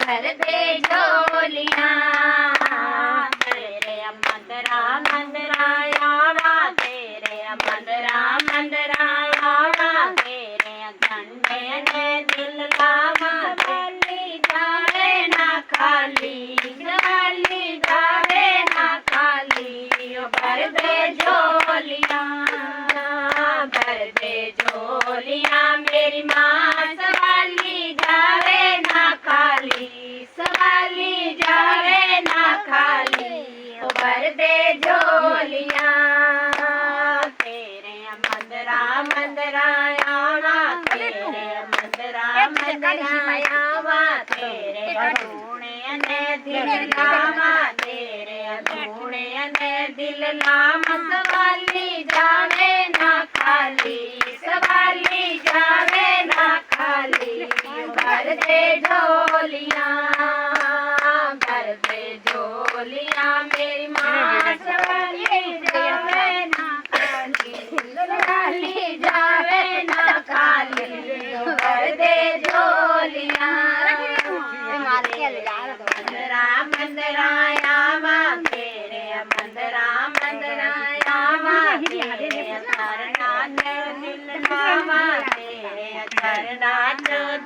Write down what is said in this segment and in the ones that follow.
भर दे झोलियां तेरे मंदरा मंदरा आवा तेरे मंदरा मंदरा आवा तेरे झंडे ने दिल लावा सवाली जावे ना खाली सवाली जावे ना खाली भर दे झोलियां मेरी माँ सवाली जावे ना खाली सवाली जावे ना खाली भर दे झोलियां तेरे मंदरा मंदरा आवा तेरे मंदरा मंदरा आवा तेरे धूणे ने दिल लावा तेरे धूणे ने दिल लावा सवाली जावे ना खाली सवाली जावे ना खाली भर दे झोलियां मेरी माँ सवाली जावे ना खाली सवाली जावे ना खाली भर दे झोलियां मंदरा मंदरा आवा तेरे मंदरा मंदरा आवा तेरे चरना दिल लावा तेरे चरना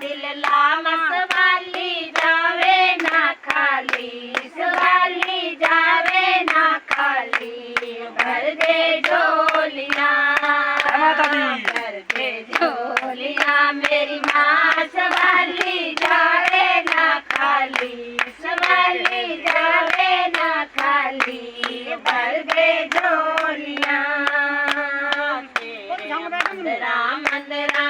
दिल लावा सवाली जावे ना खाली सवाली जावे ना खाली भर दे झोलियां मेरी माँ सवाली जावे ना खाली सवाली जावे ना खाली भर दे झोलियां मंदरा मंदरा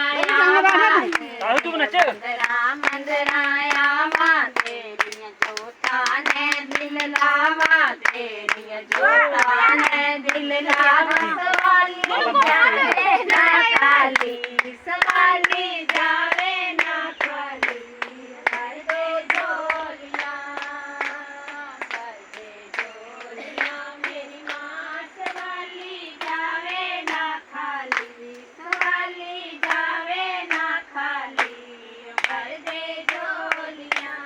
मंदरा आवा तेरी जोता ने दिल लावा तेरी जोता ने दिल लावा सवाली जावे ना खाली सवाली जावे ना खाली भर दे झोलियां मेरी माँ सवाली जावे ना खाली सवाली जावे ना खाली भर दे झोलियां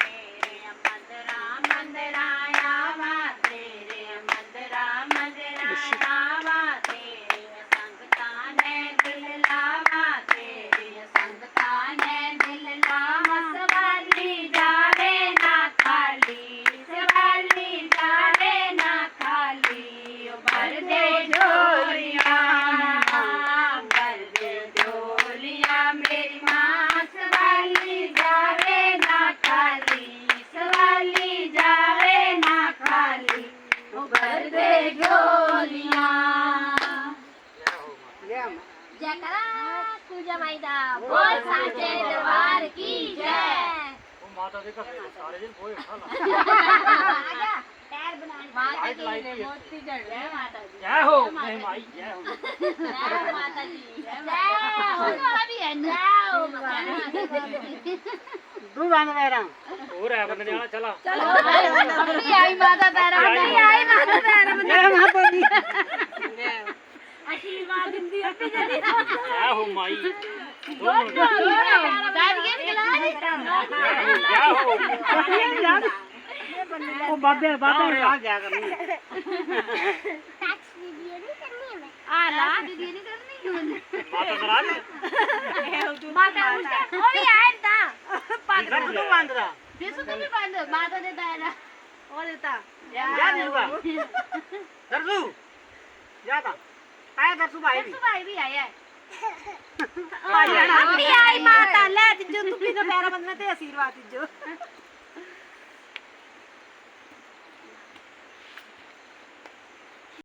तेरे मंदरा मंदरा आवा तेरे मंदरा मंदरा आवा तेरे संगता ने दिल लावा तेरे संगता ने दिल लावा सवाली जावे ना खाली सवाली जावे ना खाली भर दे झोलियां मेरी माँ सवाली जावे ना खाली सवाली जावे ना खाली भर दे झोलियां जयकारा पूजा माईदा बोल साचे दरबार की जय माता जी का सारे दिन कोई खाला पैर बनाने माता जी ने मोती जड़ है माता जी जय हो नहीं माई जय हो माता जी जय हो अभी है जय हो तू बंद मेरा और है बंदे वाला चला चलो अभी आई माता तेरा नहीं आई माता तेरा जय माता दी आशीर्वाद दिंदी अपनी जल्दी जय हो माई बोल दाद के खिला जय हो वो बाबे आ जा करनी टैक्स वीडियो नहीं करनी है आ ला वीडियो नहीं करनी माता नाराज माता उसके ओ भी आया था पात्र तू बंद रहा बेसु तो भी बंद माता ने दायरा और देता जा दिलवा दरसू जाता आया दरसू भाई भी आया अभी आई माता ले जो तू भी तो पैरा बंदने ते आशीर्वाद जो